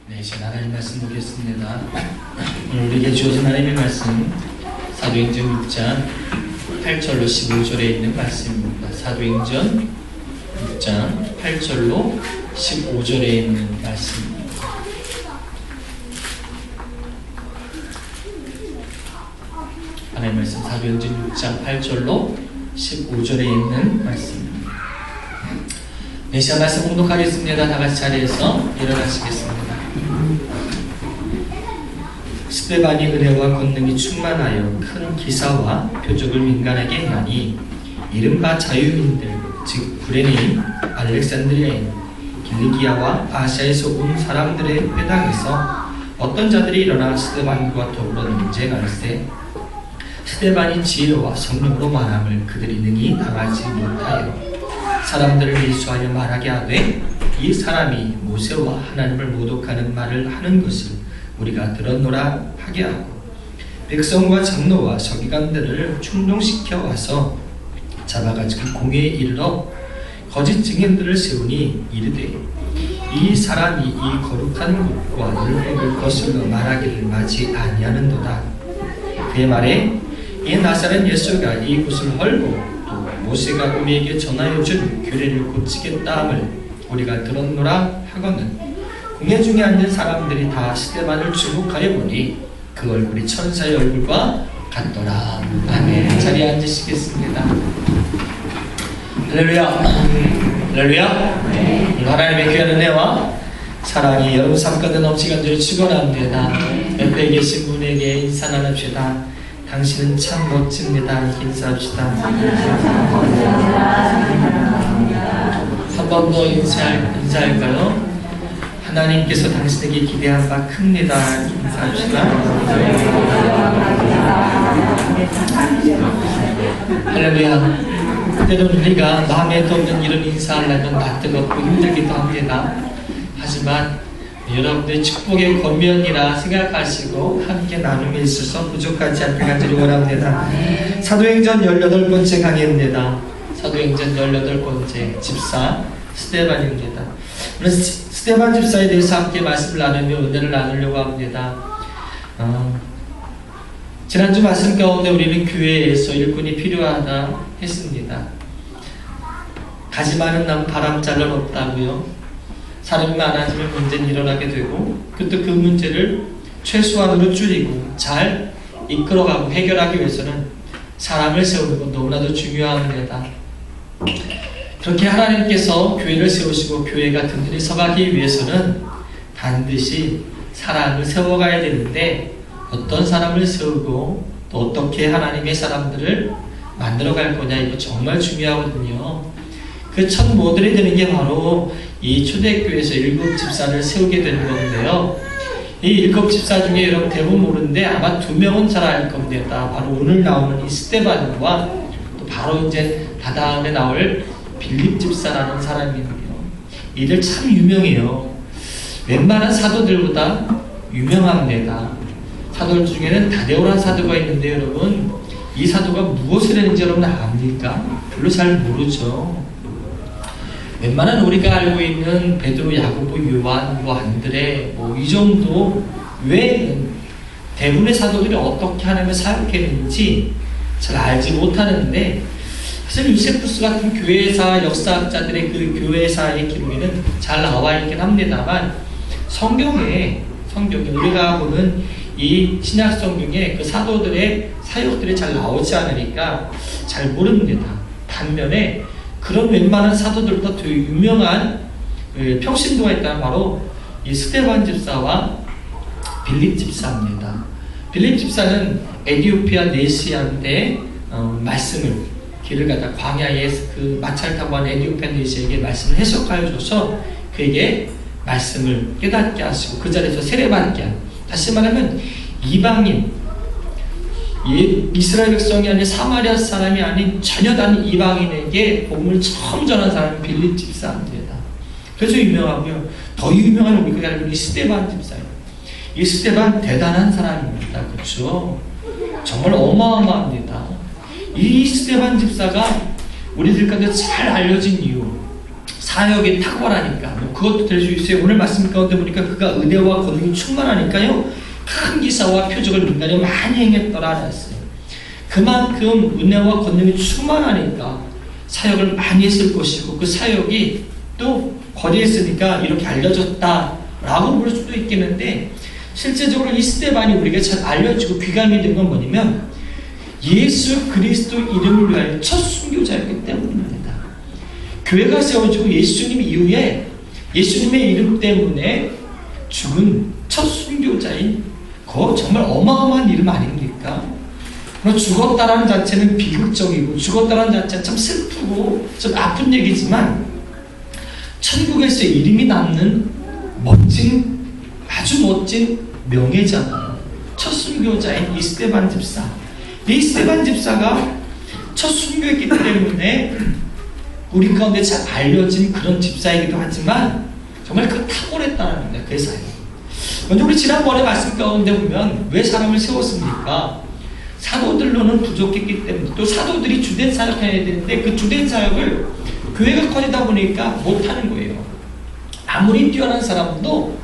네, 이제 하나님 말씀 보겠습니다. 오늘 우리에게 주어진 하나님의 말씀 사도행전 6장 8절로 15절에 있는 말씀입니다. 사도행전 6장 8절로 15절에 있는 말씀입니다. 하나님의 말씀 사도행전 6장 8절로 15절에 있는 말씀입니다. 네, 시간 말씀 공독하겠습니다. 다같이 자리에서 일어나시겠습니다. 스데반이 은혜와 권능이 충만하여 큰 기사와 표적을 민간하게 행하니 이른바 자유인들 즉 구레네인, 알렉산드리아인, 길리기아와 아시아에서 온 사람들의 회당에서 어떤 자들이 일어나 스데반과 더불어 논쟁할세 스데반이 지혜와 성령으로 말함을 그들이 능히 당하지 못하여 사람들을 밀수하여 말하게 하되 이 사람이 모세와 하나님을 모독하는 말을 하는 것을 우리가 들었노라 하게 하고 백성과 장로와 서기관들을 충동시켜 와서 잡아가지고 공회에 이르러 거짓 증인들을 세우니 이르되 이 사람이 이 거룩한 곳과 율법을 거슬러 말하기를 마치 아니하는도다. 그의 말에 이 나사렛 예수가 이 곳을 헐고 또 모세가 우리에게 전하여 준 규례를 고치겠다 함을 우리가 들었노라 하거늘 공회 중에 앉은 사람들이 다 스데반을 주목하여 보니 그 얼굴이 천사의 얼굴과 같더라. 아멘. 자리에 앉으시겠습니다. 할렐루야. 할렐루야. 하나님의 귀한 은혜와 사랑이 여러분 삶 가운데 넘치간절히 축원합니다. 옆에 계신 분에게 인사 나눕시다. 당신은 참 멋집니다. 인사합시다. 한 번 더 인사할까요? 하나님께서 당신에게 기대한 바 큽니다. 인사합시다. 할렐루야. 때로는 우리가 마음에 없는 이런 인사하려면 낯뜨겁고 힘들기도 합니다. 하지만 여러분들의 축복의 권면이라 생각하시고 함께 나눔에 있어서 부족하지 않게 간절히 원합니다. 사도행전 18번째 강의입니다. 사도행전 18번째 집사 스데반입니다. 오늘 스데반 집사에 대해서 함께 말씀을 나누며 은혜를 나누려고 합니다. 지난주 말씀 가운데 우리는 교회에서 일꾼이 필요하다 했습니다. 가지 많은 나무 바람자는 없다고요. 사람이 많아지면 문제는 일어나게 되고 또 그 문제를 최소한으로 줄이고 잘 이끌어가고 해결하기 위해서는 사람을 세우는 건 너무나도 중요합니다. 그렇게 하나님께서 교회를 세우시고 교회가 든든히 서가기 위해서는 반드시 사람을 세워가야 되는데 어떤 사람을 세우고 또 어떻게 하나님의 사람들을 만들어갈 거냐 이거 정말 중요하거든요. 그 첫 모델이 되는 게 바로 이 초대교회에서 7 집사를 세우게 되는 건데요. 이 7 집사 중에 여러분 대부분 모르는데 아마 2명은 잘 알 겁니다. 바로 오늘 나오는 이 스데반과 또 바로 이제 다다음에 나올 빌립 집사라는 사람이에요. 이들 참 유명해요. 웬만한 사도들보다 유명합니다. 사도들 중에는 다데오라는 사도가 있는데 여러분 이 사도가 무엇을 했는지 여러분 압니까? 별로 잘 모르죠. 웬만한 우리가 알고 있는 베드로, 야고보, 요한, 안드레 이 정도 외에는 대부분의 사도들이 어떻게 하나님을 사역했는지 잘 알지 못하는데 사실 유세푸스 같은 교회사 역사학자들의 그 교회사의 기록에는 잘 나와 있긴 합니다만 성경에 우리가 보는 이 신약 성경에 그 사도들의 사역들이 잘 나오지 않으니까 잘 모릅니다. 반면에 그런 웬만한 사도들보다 더 유명한 평신도가 있다면 바로 이 스데반 집사와 빌립 집사입니다. 빌립 집사는 에티오피아 네시아인데 말씀을 길을 가다 광야에 그 마차를 타고 간 에티오피아 네시아에게 말씀을 해석하여 줘서 그에게 말씀을 깨닫게 하시고 그 자리에서 세례받게 한 다시 말하면 이방인 이스라엘 백성이 아닌 사마리아 사람이 아닌 전혀 다른 이방인에게 복음을 처음 전한 사람은 빌립 집사입니다. 그래서 유명하고요. 더 유명한 우리가 알고 있는 스데반 집사예요. 이 스데반 대단한 사람입니다. 그렇죠? 정말 어마어마합니다. 이 스데반 집사가 우리들 가운데 잘 알려진 이유 사역이 탁월하니까 그것도 될 수 있어요. 오늘 말씀 가운데 보니까 그가 은혜와 권능이 충만하니까요, 큰 기사와 표적을 민간에 많이 행했더라 했어요. 그만큼 은혜와 권능이 충만하니까 사역을 많이 했을 것이고, 그 사역이 또 거리에 있으니까 이렇게 알려졌다라고 볼 수도 있겠는데, 실제적으로 이 스데반이 우리가 잘 알려지고 귀감이 된 건 뭐냐면 예수 그리스도 이름을 위하여 첫 순교자였기 때문입니다. 교회가 세워지고 예수님 이후에 예수님의 이름 때문에 죽은 첫 순교자인 그 정말 어마어마한 이름 아닙니까? 죽었다라는 자체는 비극적이고 죽었다라는 자체는 참 슬프고 좀 아픈 얘기지만 천국에서 이름이 남는 멋진, 아주 멋진 명예잖아요. 첫 순교자인 이 스데반 집사. 이 스데반 집사가 첫 순교했기 때문에 우리 가운데 잘 알려진 그런 집사이기도 하지만 정말 그 탁월했다는 겁니다. 그 사역. 먼저 우리 지난번에 말씀 가운데 보면 왜 사람을 세웠습니까? 사도들로는 부족했기 때문에, 또 사도들이 주된 사역해야 되는데 그 주된 사역을 교회가 커지다 보니까 못하는 거예요. 아무리 뛰어난 사람도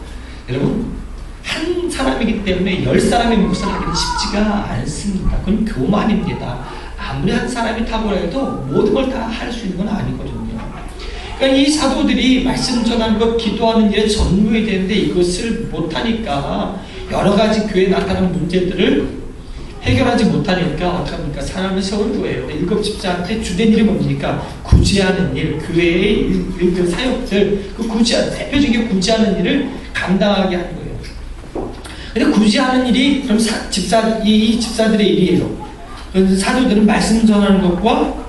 여러분 한 사람이기 때문에 10사람의 몫을 하기는 쉽지가 않습니다. 그건 교만입니다. 아무리 한 사람이 탁월해도 모든 걸 다 할 수 있는 건 아니거든요. 그러니까 이 사도들이 말씀 전하는 것, 기도하는 일에 전무해야 되는데 이것을 못하니까 여러 가지 교회에 나타나는 문제들을 해결하지 못하니까 어떡합니까? 사람을 세운 거예요. 7 집사한테 주된 일이 뭡니까? 구제하는 일, 교회의 일들, 사역들, 그 구제하는, 대표적인 구제하는 일을 감당하게 하는 거예요. 근데 구제하는 일이 그럼 이 집사들의 일이에요. 그래서 사도들은 말씀 전하는 것과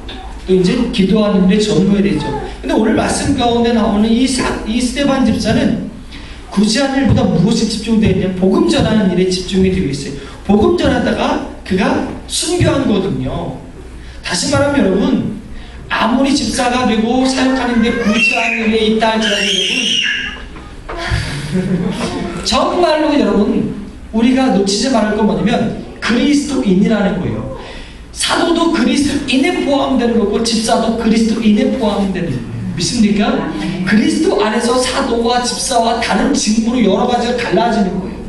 또 이제 기도하는 일에 전무해야 되죠. 근데 오늘 말씀 가운데 나오는 이 스데반 집사는 구제하는 일보다 무엇에 집중되어 있냐면 복음 전하는 일에 집중이 되어 있어요. 복음 전하다가 그가 순교한 거거든요. 다시 말하면 여러분, 아무리 집사가 되고 사역하는데 구제하는 일에 있다 할지라도 여러분 정말로 여러분 우리가 놓치지 말할 건 뭐냐면 그리스도인이라는 거예요. 사도도 그리스도인에 포함되는 거고 집사도 그리스도인에 포함되는 거예요. 믿습니까? 그리스도 안에서 사도와 집사와 다른 직무로 여러 가지가 달라지는 거예요.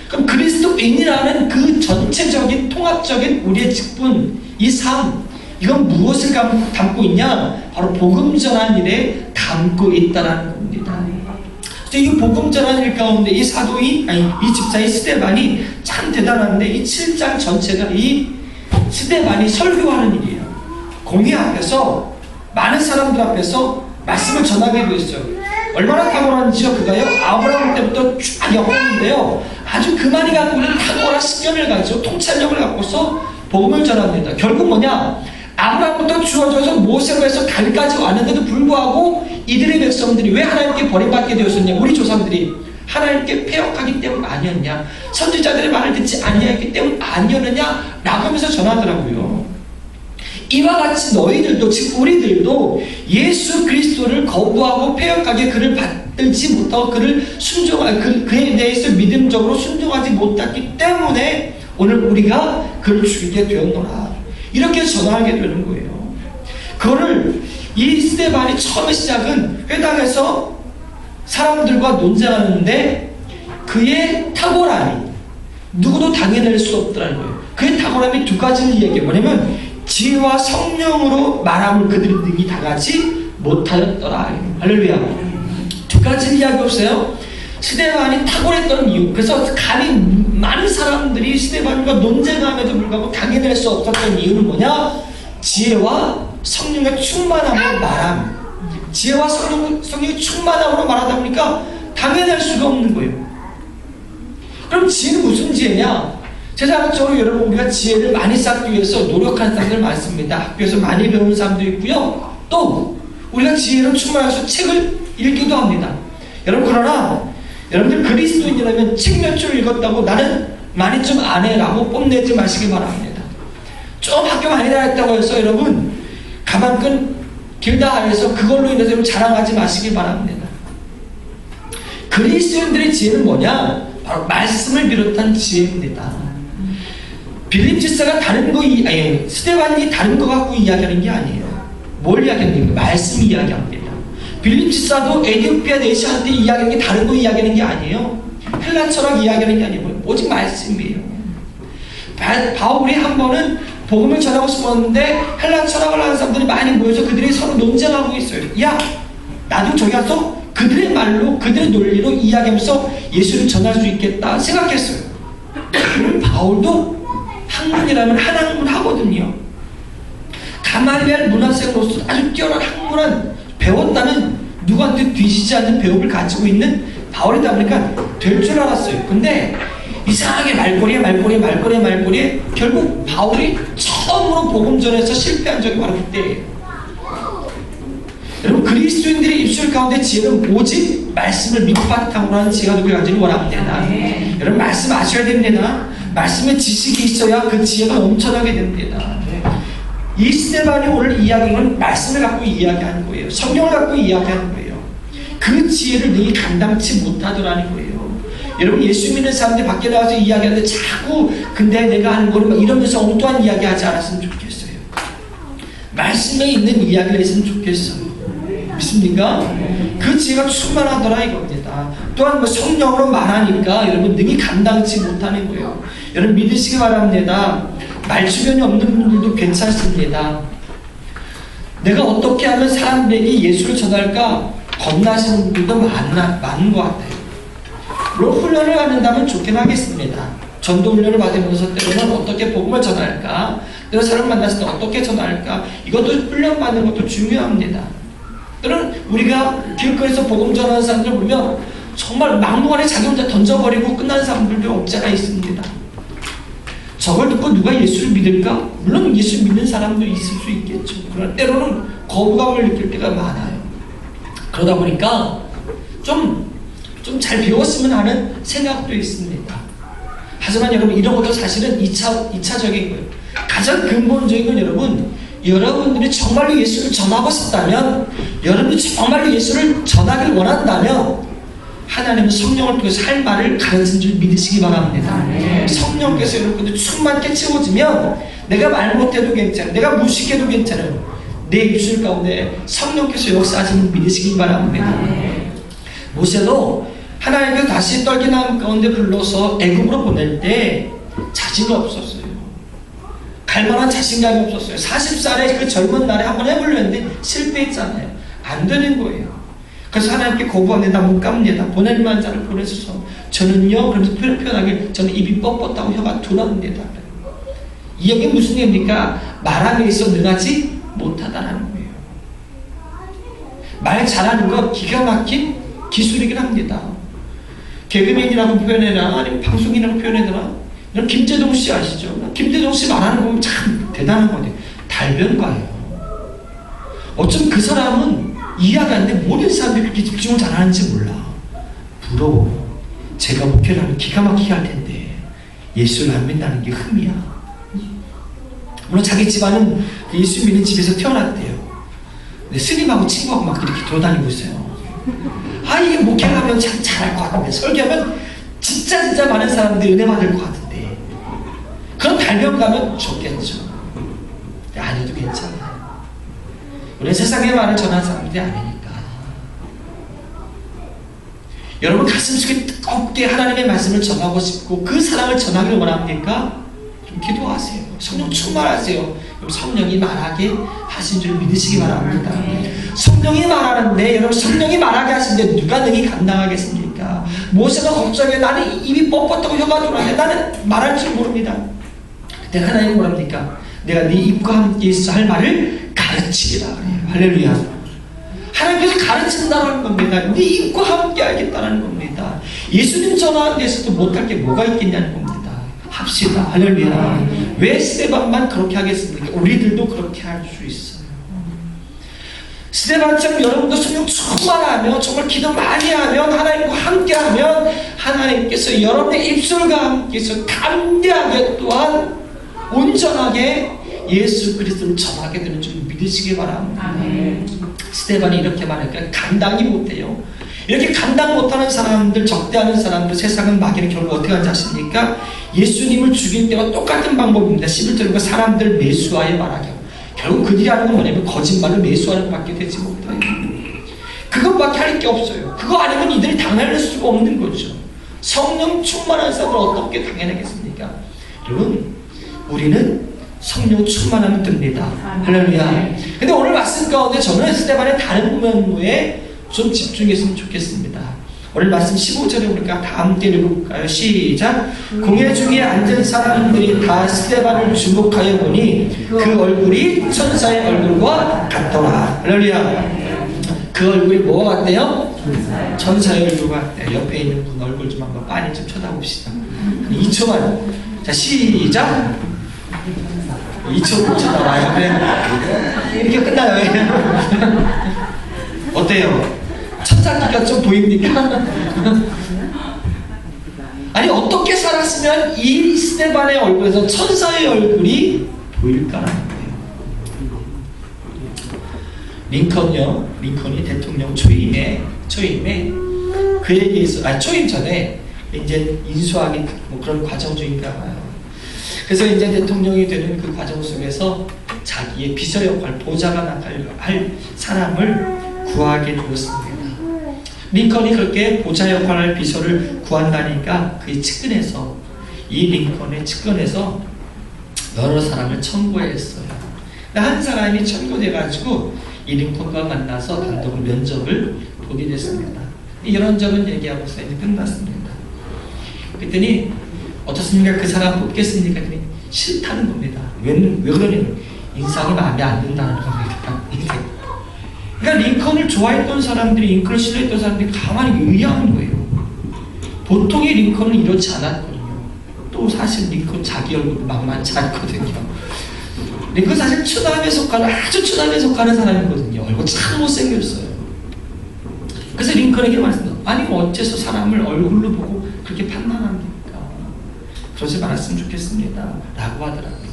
그럼 그리스도인이라는 그 전체적인 통합적인 우리의 직분, 이 삶, 이건 무엇을 담고 있냐? 바로 복음 전하는 일에 담고 있다는 겁니다. 이 복음 전하는 일 가운데 이 사도인, 이 집사인 스데반이 참 대단한데 이 7장 전체가 이 스데반이 설교하는 일이에요. 공회 앞에서 많은 사람들 앞에서 말씀을 전하게 되었어요. 얼마나 탁월한지요? 그가요 아브라함 때부터 쫙 엮었는데요, 아주 그만이 갖고 있는 탁월한 신념을 가지고 통찰력을 갖고서 복음을 전합니다. 결국 뭐냐? 아브라함부터 주어져서 모세로 해서 다윗까지 왔는데도 불구하고 이들의 백성들이 왜 하나님께 버림받게 되었었냐? 우리 조상들이 하나님께 패역하기 때문 아니었냐? 선지자들의 말을 듣지 아니했기 때문 아니었느냐? 라고 하면서 전하더라고요. 이와 같이 너희들도, 즉 우리들도 예수 그리스도를 거부하고 패역하게 그를 받들지 못하고 그를 그에 대해서 믿음적으로 순종하지 못했기 때문에 오늘 우리가 그를 죽이게 되었노라. 이렇게 전하게 되는 거예요. 그거를 이 스데반이 처음에 시작은 회당에서 사람들과 논쟁하는데 그의 탁월함이 누구도 당해낼 수 없더라는 거예요. 그의 탁월함이 두 가지를 얘기해요. 뭐냐면 지혜와 성령으로 말함을 그들이 능히 당하지 못하였더라. 할렐루야. 두 가지 이야기 없어요. 스데반이 탁월했던 이유, 그래서 감히 많은 사람들이 스데반과 논쟁함에도 불구하고 당해낼 수 없었던 이유는 뭐냐? 지혜와 성령의 충만함으로 말함. 지혜와 성령의 충만함으로 말하다 보니까 당해낼 수가 없는 거예요. 그럼 지혜는 무슨 지혜냐? 세상적으로 여러분 우리가 지혜를 많이 쌓기 위해서 노력하는 사람들 많습니다. 학교에서 많이 배우는 사람도 있고요. 또 우리가 지혜로 충만해서 책을 읽기도 합니다. 여러분 그러나 여러분들 그리스도인이라면 책 몇 줄 읽었다고 나는 많이 좀 안 해라고 뽐내지 마시기 바랍니다. 좀 학교 많이 다녔다고 해서 여러분 가방끈 길다 해서 그걸로 인해서 여러분 자랑하지 마시기 바랍니다. 그리스도인들의 지혜는 뭐냐? 바로 말씀을 비롯한 지혜입니다. 빌립 집사가 다른 거, 스데반이 다른 거 갖고 이야기하는 게 아니에요. 뭘 이야기하는 게 말씀 이야기합니다. 빌립 집사도 에디오피아 내시한테 이야기하는 게 다른 거 이야기하는 게 아니에요. 헬라 철학 이야기하는 게 아니고 오직 말씀이에요. 바울이 한 번은 복음을 전하고 싶었는데 헬라 철학을 하는 사람들이 많이 모여서 그들이 서로 논쟁하고 있어요. 야, 나도 저기 가서 그들의 말로 그들의 논리로 이야기하면서 예수를 전할 수 있겠다 생각했어요. 그럼 바울도 학문이라면 한 학문 하거든요. 가말리엘 문화생으로서 아주 뛰어난 학문은 배웠다는 누구한테 뒤지지 않는 배움을 가지고 있는 바울이다 보니까 될 줄 알았어요. 근데 이상하게 말꼬리에 결국 바울이 처음으로 복음전에서 실패한 적이 바로 그때예요. 여러분, 그리스도인들의 입술 가운데 지혜는 오직 말씀을 밑바탕으로 하는 지혜가 누구를 가지기 원합니다. 여러분, 말씀 아셔야 됩니다. 말씀에 지식이 있어야 그 지혜가 넘쳐나게 됩니다. 이 스데반이 오늘 이야기하는 건 말씀을 갖고 이야기하는 거예요. 성경을 갖고 이야기하는 거예요. 그 지혜를 너희 감당치 못하더라는 거예요. 여러분, 예수 믿는 사람들이 밖에 나와서 이야기하는데 자꾸 근데 내가 하는 거를 막 이러면서 엉뚱한 이야기 하지 않았으면 좋겠어요. 말씀에 있는 이야기를 했으면 좋겠어요. 믿습니까? 그 지혜가 충만하더라 이겁니다. 또한 뭐 성령으로 말하니까 여러분 능히 감당치 못하는 거예요. 여러분 믿으시기 바랍니다. 말주변이 없는 분들도 괜찮습니다. 내가 어떻게 하면 사람들에게 예수를 전할까 겁나시는 분들도 많은 것 같아요. 물론 훈련을 받는다면 좋긴 하겠습니다. 전도 훈련을 받으면서 때로는 어떻게 복음을 전할까, 때로 사람 만났을 때 어떻게 전할까, 이것도 훈련 받는 것도 중요합니다. 때로는 우리가 길거리에서 복음 전하는 사람들 보면 정말 막무가내 자기 혼자 던져버리고 끝나는 사람들도 없지 않아 있습니다. 저걸 듣고 누가 예수를 믿을까? 물론 예수 믿는 사람도 있을 수 있겠죠. 그러나 때로는 거부감을 느낄 때가 많아요. 그러다 보니까 좀 잘 배웠으면 하는 생각도 있습니다. 하지만 여러분 이런 것도 사실은 2차적인 거예요. 가장 근본적인 건 여러분들이 정말로 예수를 전하고 싶다면, 여러분들이 정말로 예수를 전하길 원한다면 하나님은 성령을 통해서 할 말을 가르친 줄 믿으시기 바랍니다. 성령께서 여러분들 충만케 채워지면 내가 말 못해도 괜찮아요. 내가 무식해도 괜찮아요. 내 입술 가운데 성령께서 역사하시는 믿으시기 바랍니다. 모세도 하나님께서 다시 떨기나무 가운데 불러서 애굽으로 보낼 때 자신이 없었어요. 갈만한 자신감이 없었어요. 40살의 그 젊은 날에 한번 해보려 했는데 실패했잖아요. 안 되는 거예요. 그래서 하나님께 거부하는데 나 못 갑니다. 보낼 만한 자를 보내셔서 저는요, 그러면서 표현하길 저는 입이 뻣뻣하고 혀가 둔합니다. 이 얘기는 무슨 얘기입니까? 말함에 있어 능하지 못하다라는 거예요. 말 잘하는 거 기가 막힌 기술이긴 합니다. 개그맨이라고 표현해라, 아니면 방송인이라고 표현해라. 김재동 씨 아시죠? 김재동 씨 말하는 거 보면 참 대단한 거예요. 달변가예요. 어쩜 그 사람은 이해하는데 모든 사람들이 그렇게 집중을 잘하는지 몰라. 부러워. 제가 목회를 하면 기가 막히게 할 텐데 예수를 안 믿는다는 게 흠이야. 물론 자기 집안은 예수 믿는 집에서 태어났대요. 근데 스님하고 친구하고 막 이렇게 돌아다니고 있어요. 아, 이게 목회를 하면 참 잘할 것 같은데, 설교하면 진짜 많은 사람들이 은혜 받을 것 같은데, 그럼 달변 가면 좋겠죠. 안 해도 괜찮아요. 우리는 세상의 말을 전하는 사람들이 아니니까. 여러분 가슴속에 뜨겁게 하나님의 말씀을 전하고 싶고 그 사랑을 전하기를 원합니까? 좀 기도하세요. 성령 충만하세요. 성령이 말하게 하신 줄 믿으시기 바랍니다. 성령이 말하는데, 여러분 성령이 말하게 하시는데 누가 능히 감당하겠습니까? 모세가 걱정해. 나는 입이 뻣뻣하고 혀가 돌아가네. 나는 말할 줄 모릅니다. 그때 하나님이 뭐랍니까? 내가 네 입과 함께 있어 할 말을 가르치리라 그래요. 할렐루야. 하나님께서 가르친다는 겁니다. 네 입과 함께 알겠다는 겁니다. 예수님 전하는 데서도 못할 게 뭐가 있겠냐는 겁니다. 합시다. 할렐루야. 왜 스데반만 그렇게 하겠습니까? 우리들도 그렇게 할 수 있어요. 스데반처럼 여러분도 성령 충만하면, 정말 기도 많이 하면, 하나님과 함께하면 하나님께서 여러분의 입술과 함께해서 담대하게 또한 온전하게 예수 그리스도를 전하게 되는 줄 믿으시기 바랍니다. 스데반이 이렇게 말하니까 감당이 못해요. 이렇게 감당 못하는 사람들, 적대하는 사람들, 세상은 마귀는 결국 어떻게 하는지 아십니까? 예수님을 죽일 때와 똑같은 방법입니다. 11절과 사람들 매수하여 말하게. 결국 그들이 하는 건 뭐냐면 거짓말을 매수하는 것밖에 되지 못해요. 그것밖에 할 게 없어요. 그거 아니면 이들이 당할 수가 없는 거죠. 성령 충만한 사람을 어떻게 당해내겠습니까? 여러분, 우리는 성령 충만하면 됩니다. 할렐루야. 근데 오늘 말씀 가운데 저는 스데반의 다른 면모에 좀 집중했으면 좋겠습니다. 오늘 말씀 15절에 우리가 다 함께 읽어볼까요? 시작. 공회 중에 앉은 사람들이 다 스데반을 주목하여 보니 그 얼굴이 천사의 얼굴과 같더라. 할렐루야. 그 얼굴이 뭐가 같대요? 천사의 얼굴과 같대요. 옆에 있는 분 얼굴 좀 한번 빤히 좀 쳐다봅시다. 2초만. 자, 시작. 2초 못 쳐다봐요. 그래. 이렇게 끝나요. 어때요? 천사기가 좀 보입니까? 아니, 어떻게 살았으면 이 스데반의 얼굴에서 천사의 얼굴이 보일까라는 거예요. 링컨이 대통령 초임에 그에게 있어, 초임 전에 이제 인수하기 뭐 그런 과정 중인가 봐요. 그래서 이제 대통령이 되는 그 과정 속에서 자기의 비서 역할, 보좌관 할 사람을 구하게 되었습니다. 링컨이 그렇게 보좌 역할을 비서를 구한다니까 그의 측근에서, 이 링컨의 측근에서 여러 사람을 청구했어요. 한 사람이 청구돼가지고 이 링컨과 만나서 단독 면접을 보게 됐습니다. 이런저런 얘기하고서 이제 끝났습니다. 그랬더니 어떻습니까? 그 사람 뽑겠습니까? 그랬더니 싫다는 겁니다. 왜 그러냐면 인상이 마음에 안 든다는 겁니다. 그러니까 링컨을 좋아했던 사람들이, 링컨을 신뢰했던 사람들이 가만히 의아한 거예요. 보통의 링컨은 이렇지 않았거든요. 또 사실 링컨 자기 얼굴 만만치 않거든요. 링컨 사실 추남에 속하는, 아주 추남에 속하는 사람이거든요. 얼굴 참 못생겼어요. 그래서 링컨에게 말씀드렸어요. 아니 어째서 사람을 얼굴로 보고 그렇게 판단합니까? 그러지 말았으면 좋겠습니다 라고 하더라고요.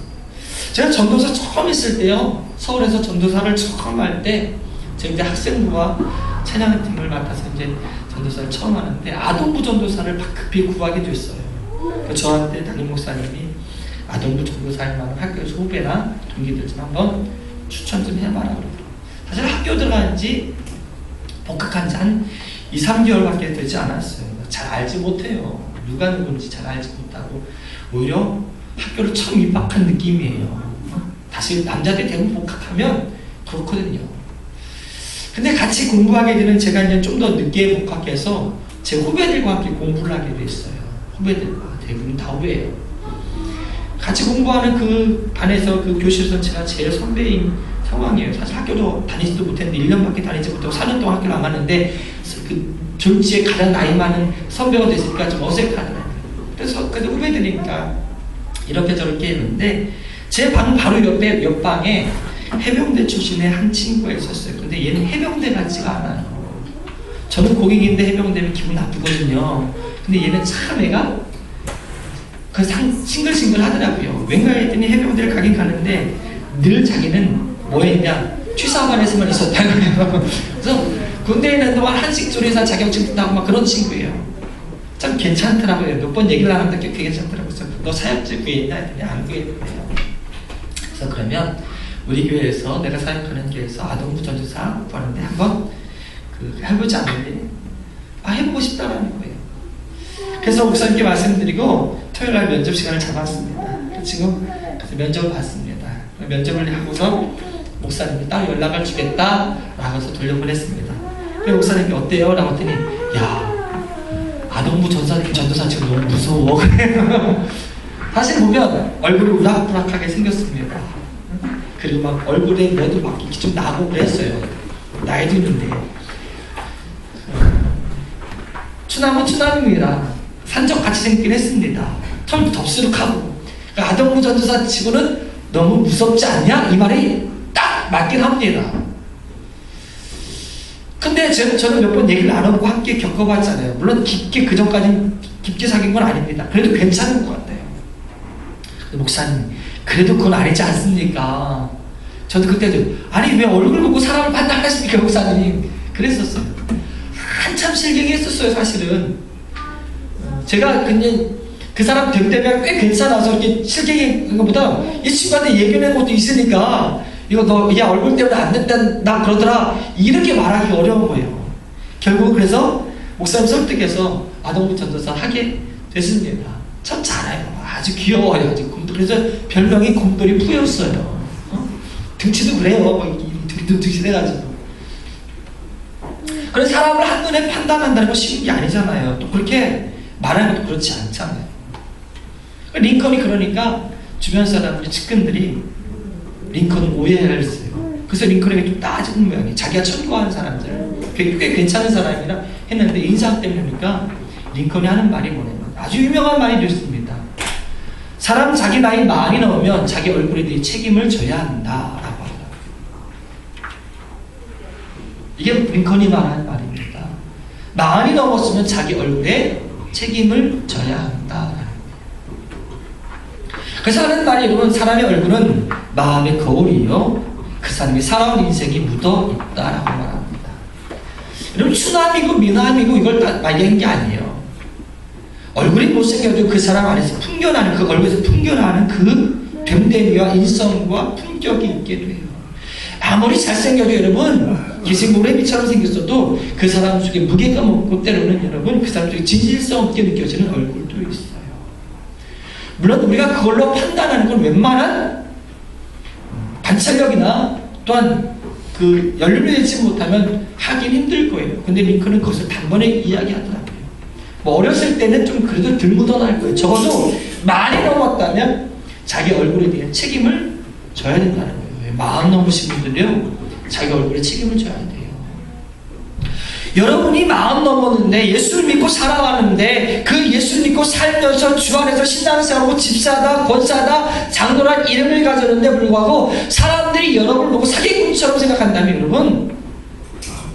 제가 전도사 처음 했을 때요, 서울에서 전도사를 처음 할 때 제가 이제 학생부와 찬양팀을 맡아서 이제 전도사를 처음 하는데 아동부 전도사를 급히 구하게 됐어요. 저한테 담임 목사님이 아동부 전도사일 만한 학교에서 후배나 동기들 좀 한번 추천 좀 해봐라 그러더라고요. 사실 학교 들어간 지 복학한 지 한 2, 3개월밖에 되지 않았어요. 잘 알지 못해요. 누가 누군지 잘 알지 못하고 오히려 학교를 처음 입학한 느낌이에요. 다시 남자들이 대부분 복학하면 그렇거든요. 근데 같이 공부하게 되는 제가 이제 좀 더 늦게 복학해서 제 후배들과 함께 공부를 하게 됐어요. 후배들과, 대부분 다 후배예요. 같이 공부하는 그 반에서, 그 교실에서 제가 제일 선배인 상황이에요. 사실 학교도 다니지도 못했는데 1년밖에 다니지 못하고 4년 동안 학교를 안 갔는데 그 졸지에 가장 나이 많은 선배가 됐으니까 좀 어색하더라고요. 그래서 그래도 후배들이니까 이렇게 저렇게 했는데 제 방 바로 옆 방에 해병대 출신의 한 친구가 있었어요. 근데 얘는 해병대 같지가 않아요. 저는 고객인데 해병대면 기분 나쁘거든요. 근데 얘는 참 애가 싱글싱글 하더라고요. 왠가 했더니 해병대를 가긴 가는데 늘 자기는 뭐 했냐, 취사관에서만 있었다고 해요. 그래서 군대에 있는 동안 한식조리사 자격증 딴다고 막 그런 친구예요. 참 괜찮더라고요. 몇 번 얘기를 하는데 꽤 괜찮더라고요. 그래서 너 사역직 구했냐 했더니 안 구했대요. 그래서 그러면 우리 교회에서, 내가 사역하는 교회에서 아동부 전도사 구하는데 한번 해보지 않을래? 해보고 싶다라는 거예요. 그래서 목사님께 말씀드리고 토요일날 면접 시간을 잡았습니다. 지금 면접을 봤습니다. 면접을 하고서 목사님이 따로 연락을 주겠다라고 해서 돌려보냈습니다. 그래서 목사님이 어때요? 라고 했더니 야, 아동부 전도사 지금 너무 무서워. 사실 보면 얼굴이 우락부락하게 생겼습니다. 그리고 막 얼굴에 뭐도 막 좀 나고 그랬어요. 나이도 있는데. 추남은 추남입니다. 산적같이 생기긴 했습니다. 털도 덥수룩하고. 그러니까 아동부 전도사 치고는 너무 무섭지 않냐? 이 말이 딱 맞긴 합니다. 근데 저는 몇 번 얘기를 나눠보고 함께 겪어봤잖아요. 물론 그 전까지는 깊게 사귄 건 아닙니다. 그래도 괜찮은 것 같아요. 목사님, 그래도 그건 아니지 않습니까? 저도 그때도 아니 왜 얼굴 보고 사람을 판단하십니까 목사님? 그랬었어요. 한참 실갱이했었어요 사실은. 제가 그냥 그 사람 됨되면 꽤 괜찮아서 이렇게 실갱이한 것보다 이 친구한테 얘기하는 것도 있으니까 이거 너 얘 얼굴 때문에 안 된다 나 그러더라 이렇게 말하기 어려운 거예요. 결국 그래서 목사님 설득해서 아동부 전도사 하게 됐습니다. 참 잘해요. 아주 귀여워요. 아주 그래서 별명이 곰돌이 푸였어요. 등치도 그래요. 등치해가지고. 그래서 사람을 한눈에 판단한다는 건 쉬운 게 아니잖아요. 또 그렇게 말하는 것도 그렇지 않잖아요. 링컨이 그러니까 주변 사람들이, 측근들이 링컨을 오해를 했어요. 그래서 링컨에게 좀 따지는 모양이에요. 자기가 천거한 사람들, 꽤 괜찮은 사람이라 했는데 인상 때문이니까 링컨이 하는 말이 뭐냐면 아주 유명한 말이 됐습니다. 사람 자기 나이 많이 넘으면 자기 얼굴에 대해 책임을 져야 한다라고 하더라고요. 이게 링컨이 말하는 말입니다. 많이 넘었으면 자기 얼굴에 책임을 져야 한다. 그래서 하는 말이 여러분, 사람의 얼굴은 마음의 거울이요 그 사람이 살아온 인생이 묻어 있다라고 말합니다. 여러분, 추남이고 미남이고 이걸 다 말하는 게 아니에요. 얼굴이 못생겨도 그 사람 안에서 풍겨나는, 그 얼굴에서 풍겨나는 그 됨됨이와 인성과 품격이 있게 돼요. 아무리 잘생겨도 여러분, 기생모래비처럼 생겼어도 그 사람 속에 무게감 없고 때로는 여러분 그 사람 속에 진실성 없게 느껴지는 얼굴도 있어요. 물론 우리가 그걸로 판단하는 건 웬만한 관찰력이나 또한 그 연륜되지 못하면 하긴 힘들 거예요. 근데 링컨은 그것을 단번에 이야기하더라고요. 뭐 어렸을 때는 좀 그래도 덜 묻어날 거예요. 적어도 많이 넘었다면 자기 얼굴에 대한 책임을 져야 된다는 거예요. 마음 넘으신 분들요, 자기 얼굴에 책임을 져야 돼요. 여러분이 마음 넘었는데 예수를 믿고 살아가는데 그 예수를 믿고 살면서 주 안에서 신앙생활하고 집사다, 권사다, 장로란 이름을 가졌는데 불구하고 사람들이 여러분을 보고 사기꾼처럼 생각한다면 여러분,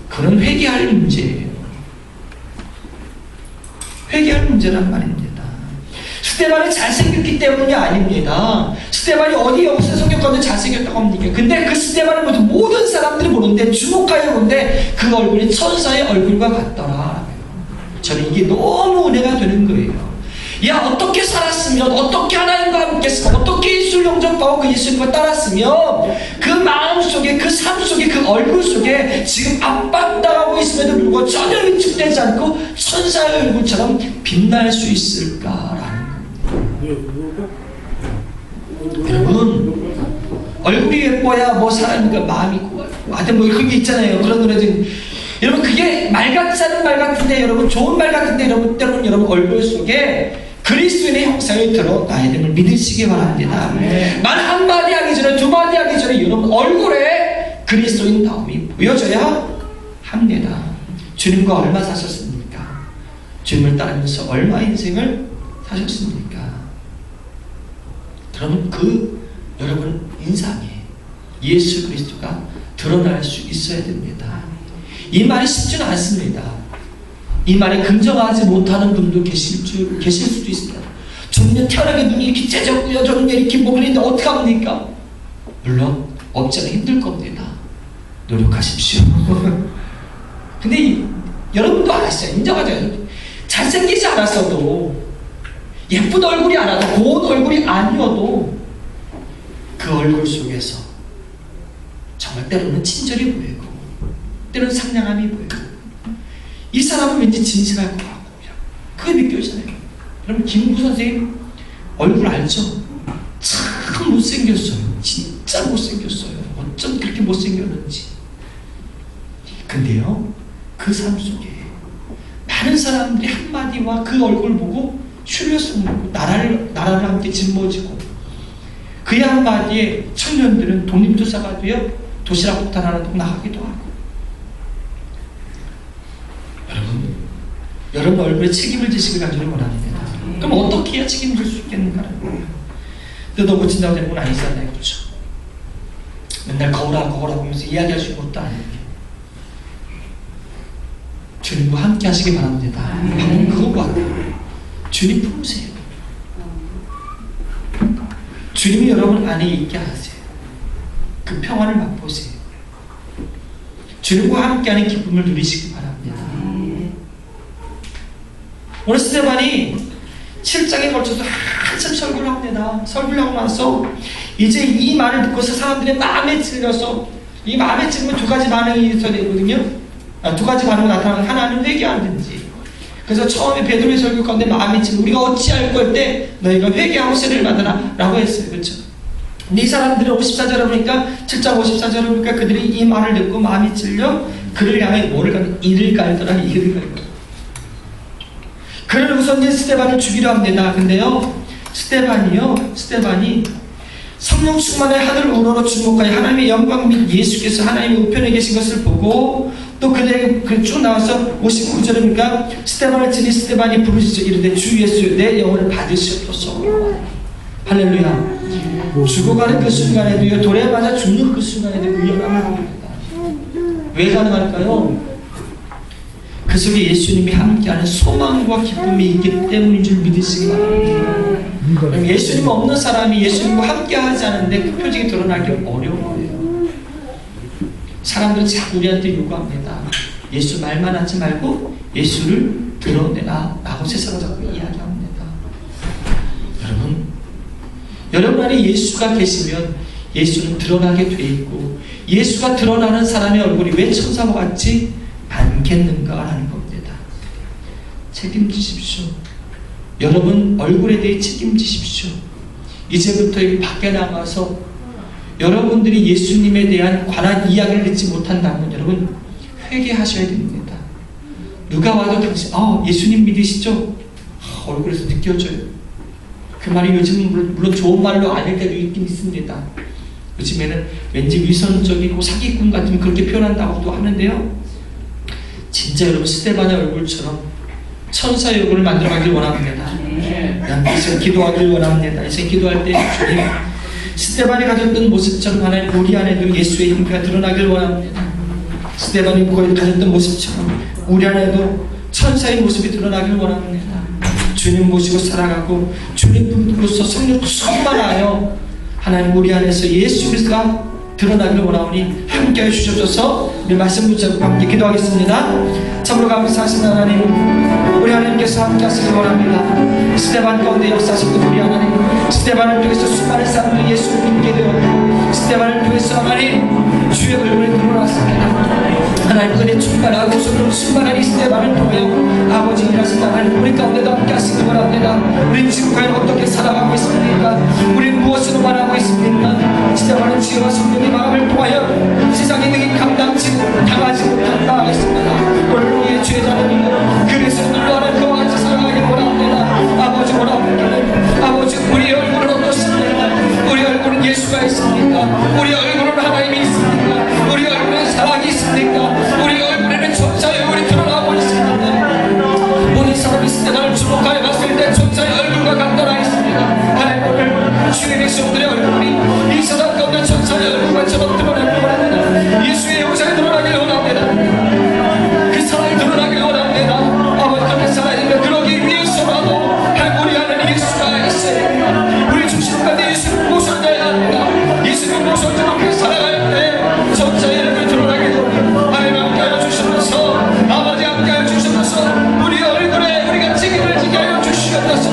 그건 회개할 문제예요. 회개할 문제란 말입니다. 스데반이 잘생겼기 때문이 아닙니다. 스데반이 어디 여기서 성경 가운데 잘생겼다고 합니까? 근데 그 스데반을 모든 사람들이 보는데, 주목하여 보는데 그 얼굴이 천사의 얼굴과 같더라. 저는 이게 너무 은혜가 되는 거예요. 야, 어떻게 살았으면, 어떻게 하나님과 함께 했으면, 어떻게 예수를 영접하고 그 예수님과 따랐으면 그 마음 속에, 그 삶 속에, 그 얼굴 속에 지금 압박당하고 있음에도 불구하고 전혀 위축되지 않고 천사의 얼굴처럼 빛날 수 있을까라는 여러분, 얼굴이 예뻐야 뭐 사람이니까 마음이 고와요. 하여튼 뭐 그런 게 있잖아요. 그런 노래들. 여러분, 그게 말 같지 않은 말 같은데, 여러분, 좋은 말 같은데, 여러분, 때로는 여러분 얼굴 속에 그리스도인의 형상이 드러나야 됨을 믿으시기 바랍니다. 말 한마디 하기 전에, 두마디 하기 전에 여러분 얼굴에 그리스도인 다움이 보여져야 합니다. 주님과 얼마 사셨습니까? 주님을 따르면서 얼마 인생을 사셨습니까? 그러면 그 여러분 인상에 예수 그리스도가 드러날 수 있어야 됩니다. 이 말이 쉽지는 않습니다. 이 말에 긍정하지 못하는 분도 계실 수도 있습니다. 저는 태어나게 눈이 이렇게 째졌고요, 저는 이렇게 목이 있는데 어떡합니까? 물론 없잖아 힘들 겁니다. 노력하십시오. 근데 여러분도 알았어요. 인정하죠. 잘생기지 않았어도, 예쁜 얼굴이 아니어도, 고운 얼굴이 아니어도 그 얼굴 속에서 정말 때로는 친절이 보이고 때로는 상냥함이 보이고 이 사람은 왠지 진실할 것 같고 그게 느껴지잖아요. 여러분, 김구 선생님 얼굴 알죠? 참 못생겼어요. 진짜 못생겼어요. 어쩜 그렇게 못생겼는지. 근데요, 그 삶 속에 많은 사람들이 한마디와 그 얼굴 보고 슈려스고 나라를 함께 짊어지고 그의 한마디에 청년들은 독립투사가 되어 도시락 폭탄 하나 두고 나가기도 하고. 여러분 얼굴에 책임을 지시길 간절히 원합니다. 그럼 어떻게 해야 책임질 수 있겠는가라는 거예요. 뜯어 고친다고 되는 건 아니잖아요. 그렇죠? 맨날 거울아 보면서 이야기할 수 있는 것도 아니에요. 주님과 함께 하시기 바랍니다. 그거 같아요. 주님 품으세요. 주님이 여러분 안에 있게 하세요. 그 평안을 맛보세요. 주님과 함께하는 기쁨을 누리시기 바랍니다. 오늘 스데반이 7장에 걸쳐서 한참 설교를 합니다. 설교를 하고 나서 이제 이 말을 듣고서 사람들의 마음에 찔려서, 이 마음에 찔리면 두 가지 반응이 있어야 되거든요. 두 가지 반응이 나타나는 하나는 회개하든지. 그래서 처음에 베드로의 설교 가운데 마음이 찔러 우리가 어찌할 걸 때 너희가 회개하고 세례를 받으라 라고 했어요. 그렇죠? 근데 이 사람들은 54절을 보니까 7장 54절을 보니까 그들이 이 말을 듣고 마음이 찔려 그를 향해 뭐를 가는 이를 갈더라. 이를 갈더라. 그를 우선 이제 스데반을 죽이려 합니다. 근데요 스데반이 성령 충만의 하늘 우러러 주목하여 하나님의 영광 및 예수께서 하나님의 우편에 계신 것을 보고 또 그들이 쭉 나와서 59절에 보니까 스데반을 치니 스데반이 부르짖어 이르되 주 예수 내 영혼을 받으시옵소서. 할렐루야. 죽어가는 그 순간에도요 돌에 맞아 죽는 그 순간에도 위험함을 봅니다. 왜 가능할까요? 그 속에 예수님이 함께하는 소망과 기쁨이 있기 때문인 줄 믿으시기 바랍니다. 예수님 없는 사람이 예수님과 함께하지 않는데 그 표징이 드러나기 어려워요. 사람들은 자꾸 우리한테 요구합니다. 예수 말만 하지 말고 예수를 드러내라 라고 세상을 자꾸 이야기합니다. 여러분 안에 예수가 계시면 예수는 드러나게 돼 있고 예수가 드러나는 사람의 얼굴이 왜 천사와 같지 않겠는가라는 겁니다. 책임지십시오. 여러분 얼굴에 대해 책임지십시오. 이제부터 여기 밖에 나가서 여러분들이 예수님에 대한 관한 이야기를 듣지 못한다면 여러분 회개하셔야 됩니다. 누가 와도 당신 예수님 믿으시죠? 얼굴에서 느껴져요. 그 말이 요즘은 물론 좋은 말로 아닐 때도 있긴 있습니다. 요즘에는 왠지 위선적이고 사기꾼 같으면 그렇게 표현한다고도 하는데요. 진짜 여러분 스데반의 얼굴처럼 천사의 얼굴을 만들어가길 원합니다. 이생 기도하길 원합니다. 이생 기도할 때 주님 스데반이 가졌던 모습처럼 하나님 우리 안에도 예수의 힘과 드러나길 원합니다. 스데반이 가졌던 모습처럼 우리 안에도 천사의 모습이 드러나길 원합니다. 주님 모시고 살아가고 주님 품으로서 성령 충만하여 하나님 우리 안에서 예수 그리스도가 드러나기를 원하오니 함께해 주셔서 우리 말씀 붙잡고 함께 기도하겠습니다. 참으로 감사하신 하나님 우리 하나님께서 함께 하시길 원합니다. 스데반 가운데 역사하시는 우리 하나님 스데반을 통해서 수많은 사람들이 예수를 믿게 되었고 스데반을 통해서 하나님 주의 얼굴이 드러났습니다. 하나님 은혜 충만하고 성령 충만한 이 스데반을 통하여 아버지 일하신다. 하나님 우리 가운데도 함께 하시길 원합니다. 우리 지금 과연 어떻게 살아가고 있습니까? 우리는 무엇으로 말하고 있습니까? 스데반은 지혜와 성령의 마음을 통하여 세상의 능히 감당치 당하지 못한다 했습니다. 오늘 우리의 죄자는 그래서 눌러 하는 그와 같이 살아가길 원합니다. 아버지 원합니다. 아버지 우리의 얼굴은 어떻습니까? 우리 얼굴은 예수가 있습니까? 우리 얼굴은 하나님이 있습니까? 우리 얼굴은 사랑이 있습니까? 우리 얼굴에는 천사의 얼굴이 드러나고 있습니다. 모든 사람이 스데반을 주목하여 봤을 때 천사의 얼굴과 같더라 했습니다. 하나님 오늘 주님의 성들의 얼굴이 이 세상 가운데 천사의 얼굴처럼 드러나길 원합니다. 예수의 형상이 드러나길 원합니다. 그 사랑이 드러나길 원합니다. 아버지 그 사랑이 그러기 위해서라도 우리 안에 예수가 있어요. 우리 중심 가운데 예수를 모셔줘야 합니다. 예수를 모셔주고 그 살아갈 때 천사의 얼굴이 드러나게 됩니다. 하나님 함께하여 주시면서 아버지 함께하여 주시면서 우리 얼굴에 우리가 책임을 지게 하여 주시옵소서.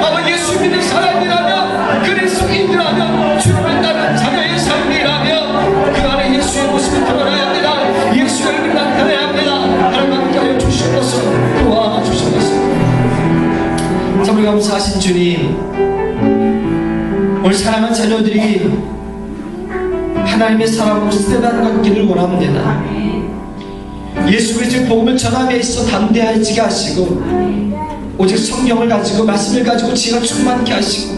아버지 예수 믿는 사람이라면 그리스도인이라면 주님을 따르는 자녀의 삶이라면 그 안에 예수의 모습이 드러나야 합니다. 예수의 얼굴이 나타나야 합니다. 하나님 함께하여 주시옵소서. 도와주시옵소서. 참 감사하신 주님 오늘 사랑하는 자녀들이 하나님의 사랑으로 스데반 같기를 원합니다. 예수 그리스도의 복음을 전함에 있어 담대해지게 하시고 오직 성령을 가지고 말씀을 가지고 지혜가 충만케 하시고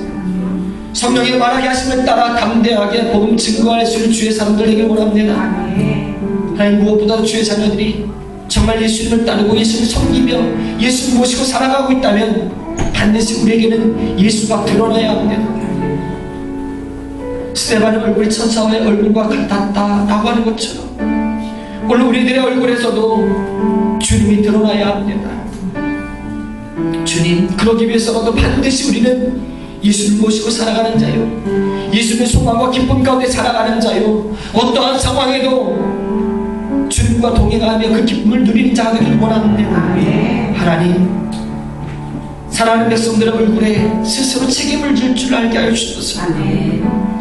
성령의 말하게 하심을 따라 담대하게 복음 증거할 수 있는 주의 사람들 되길 원합니다. 하나님 무엇보다도 주의 자녀들이 정말 예수님을 따르고 예수님을 섬기며 예수를 모시고 살아가고 있다면 반드시 우리에게는 예수가 드러나야 합니다. 스데반의 얼굴이 천사의 얼굴과 같았다라고 하는 것처럼 오늘 우리들의 얼굴에서도 주님이 드러나야 합니다. 주님 그러기 위해서라도 반드시 우리는 예수를 모시고 살아가는 자요 예수님의 소망과 기쁨 가운데 살아가는 자요 어떠한 상황에도 주님과 동행하며 그 기쁨을 누리는 자가 되기를 원합니다. 하나님 사랑하는 백성들의 얼굴에 스스로 책임을 질 줄 알게 하여 주셔서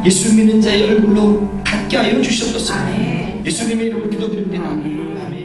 예수 믿는 자의 얼굴로 갖게 하여 주셔서 예수님의 이름으로 기도드립니다. 아멘.